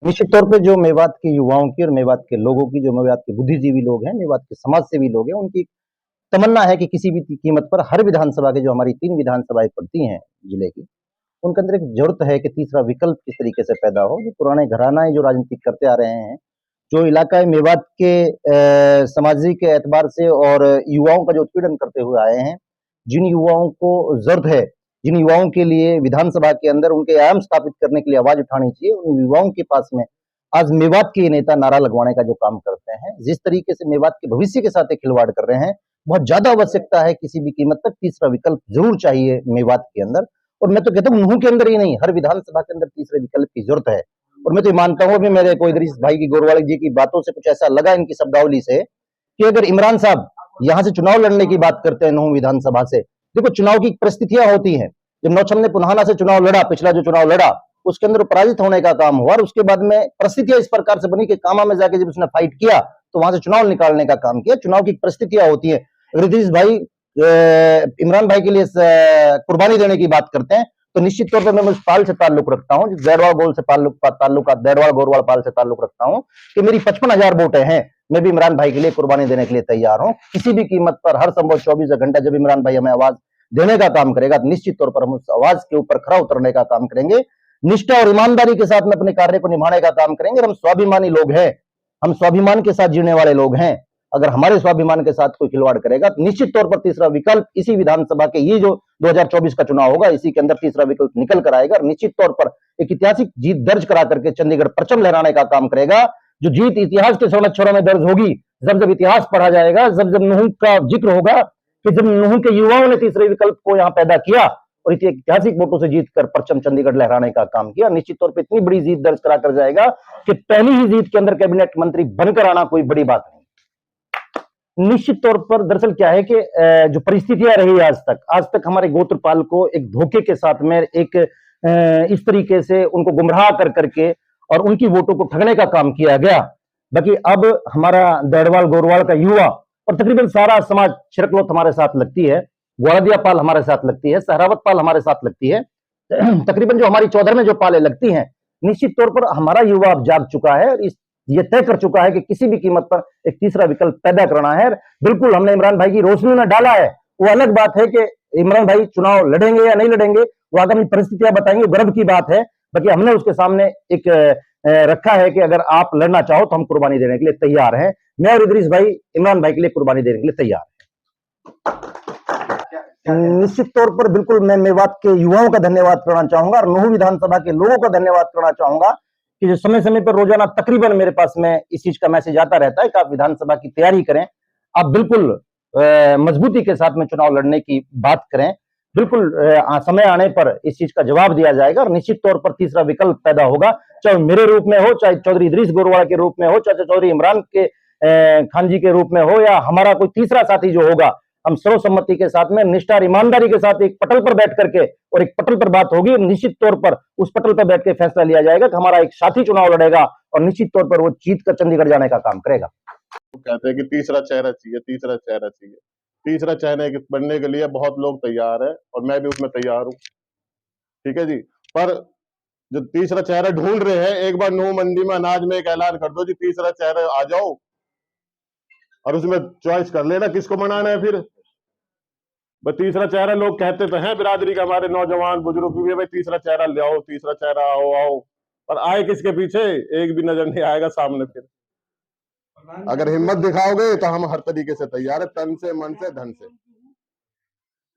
निश्चित तौर पे जो मेवात के युवाओं की और मेवात के लोगों की, जो मेवात के बुद्धिजीवी लोग हैं, मेवात के समाज सेवी लोग हैं, उनकी तमन्ना है कि किसी भी कीमत पर हर विधानसभा के जो हमारी 3 विधानसभाएँ पड़ती हैं जिले की, उनके अंदर एक ज़रूरत है कि तीसरा विकल्प किस तरीके से पैदा हो। जो पुराने घरानाएँ जो राजनीति करते आ रहे हैं, जो इलाका मेवात के सामाजिक एतबार से और युवाओं का जो उत्पीड़न करते हुए आए हैं, जिन युवाओं को ज़रूरत है, जिन युवाओं के लिए विधानसभा के अंदर उनके आयाम स्थापित करने के लिए आवाज़ उठानी चाहिए, उन युवाओं के पास में आज मेवात के ये नेता नारा लगवाने का जो काम करते हैं, जिस तरीके से मेवात के भविष्य के साथ ये खिलवाड़ कर रहे हैं, बहुत ज़्यादा आवश्यकता है किसी भी कीमत पर तीसरा विकल्प ज़रूर चाहिए मेवात के अंदर। और मैं तो कहता हूँ न्हू के अंदर ही नहीं, हर विधानसभा के अंदर तीसरे विकल्प की ज़रूरत है। और मैं तो ये मानता हूँ, अभी मेरे को इदरीस भाई की गोरवाल जी की बातों से कुछ ऐसा लगा इनकी शब्दावली से कि अगर इमरान साहब यहाँ से चुनाव लड़ने की बात करते हैं न्हू विधानसभा से, देखो चुनाव की परिस्थितियां होती हैं। जब नौचम ने पुन्हाना से चुनाव लड़ा, पिछला जो चुनाव लड़ा, उसके अंदर पराजित होने का काम हुआ और उसके बाद में परिस्थितियां इस प्रकार से बनी कि कामा में जाके जब उसने फाइट किया तो वहां से चुनाव निकालने का काम किया। चुनाव की परिस्थितियां होती है। अगर इदरीस भाई इमरान भाई के लिए कुर्बानी देने की बात करते हैं तो निश्चित तौर पर मैं उस पाल से ताल्लुक रखता हूँ, दैरवाल गोल से दैरवाल गोरवाल पाल से ताल्लुक रखता हूँ कि मेरी 55,000 वोटें हैं, मैं भी इमरान भाई के लिए कुर्बानी देने के लिए तैयार हूँ। किसी भी कीमत पर हर संभव 24 घंटा जब इमरान भाई हमें आवाज देने का काम करेगा तो निश्चित तौर पर हम उस आवाज के ऊपर खरा उतरने का काम करेंगे। निष्ठा और ईमानदारी के साथ में अपने कार्य को निभाने का काम करेंगे। हम स्वाभिमानी लोग हैं, हम स्वाभिमान के साथ जीने वाले लोग हैं। अगर हमारे स्वाभिमान के साथ कोई खिलवाड़ करेगा तो निश्चित तौर पर तीसरा विकल्प इसी विधानसभा के ये जो 2024 का चुनाव होगा, इसी के अंदर तीसरा विकल्प निकल कर आएगा और निश्चित तौर पर एक ऐतिहासिक जीत दर्ज करा करके चंडीगढ़ परचम लहराने का काम करेगा। जो जीत इतिहास के स्वर्ण अक्षरों में दर्ज होगी, जब जब इतिहास पढ़ा जाएगा, जब जब नुहू का जिक्र होगा कि जब नुहू के युवाओं ने तीसरे विकल्प को यहाँ पैदा किया और ऐतिहासिक वोटों से जीतकर परचम चंडीगढ़ लहराने का काम किया, निश्चित तौर पर इतनी बड़ी जीत दर्ज करा कर जाएगा कि पहली ही जीत के अंदर कैबिनेट मंत्री बनकर आना कोई बड़ी बात नहीं। निश्चित तौर पर दरअसल क्या है कि जो परिस्थितियां रही आज तक हमारे गोत्रपाल को एक धोखे के साथ में एक इस तरीके से उनको गुमराह कर करके और उनकी वोटों को ठगने का काम किया गया। बाकी अब हमारा दैरवाल गोरवाल का युवा और तकरीबन सारा समाज, छिरकलोत हमारे साथ लगती है, ग्वाड़िया पाल हमारे साथ लगती है, सहरावत पाल हमारे साथ लगती है, तकरीबन जो हमारी चौधर में जो पाले लगती हैं, निश्चित तौर पर हमारा युवा अब जाग चुका है, ये तय कर चुका है कि किसी भी कीमत पर एक तीसरा विकल्प पैदा करना है। बिल्कुल हमने इमरान भाई की रोशनी में डाला है। वो अलग बात है कि इमरान भाई चुनाव लड़ेंगे या नहीं लड़ेंगे, वो आगामी परिस्थितियां बताएंगे, गर्व की बात है। बाकी हमने उसके सामने एक रखा है कि अगर आप लड़ना चाहो तो हम कुर्बानी देने के लिए तैयार हैं। मैं और इदरीस भाई इमरान भाई के लिए कुर्बानी देने के लिए तैयार हैं। निश्चित तौर पर बिल्कुल मैं मेवात के युवाओं का धन्यवाद करना चाहूंगा और नुहू विधानसभा के लोगों का धन्यवाद करना चाहूंगा कि जो समय समय पर रोजाना तकरीबन मेरे पास में इस चीज का मैसेज आता रहता है कि आप विधानसभा की तैयारी करें, आप बिल्कुल मजबूती के साथ में चुनाव लड़ने की बात करें। बिल्कुल समय आने पर इस चीज का जवाब दिया जाएगा और निश्चित तौर पर तीसरा विकल्प पैदा होगा, चाहे मेरे रूप में हो, चाहे चौधरी इदरीस गोरवाल के रूप में हो, चाहे चौधरी इमरान के खान जी के रूप में हो, या हमारा कोई तीसरा साथी जो होगा। हम सर्वसम्मति के साथ में निष्ठा और ईमानदारी के साथ एक पटल पर बैठ करके और एक पटल पर बात होगी, निश्चित तौर पर उस पटल पर बैठ के फैसला लिया जाएगा कि हमारा एक साथी चुनाव लड़ेगा और निश्चित तौर पर वो जीत कर चंडीगढ़ जाने का काम करेगा। कहते हैं कि तीसरा चेहरा चाहिए, तीसरा चेहरा चाहिए। तीसरा चेहरे बनने के लिए बहुत लोग तैयार है और मैं भी उसमें तैयार हूँ, ठीक है जी। पर जो तीसरा चेहरा ढूंढ रहे हैं, एक बार नुहू मंडी में अनाज में एक ऐलान कर दो जी, तीसरा चेहरा आ जाओ और उसमें चॉइस कर लेना किसको मनाना है। फिर तीसरा चेहरा लोग कहते तो हैं बिरादरी का, हमारे नौजवान बुजुर्ग भी, भाई तीसरा चेहरा ले आओ, तीसरा चेहरा आओ आओ, पर आए किसके पीछे एक भी नजर नहीं आएगा सामने। फिर अगर हिम्मत दिखाओगे तो हम हर तरीके से तैयार है, तन से, मन से, धन से।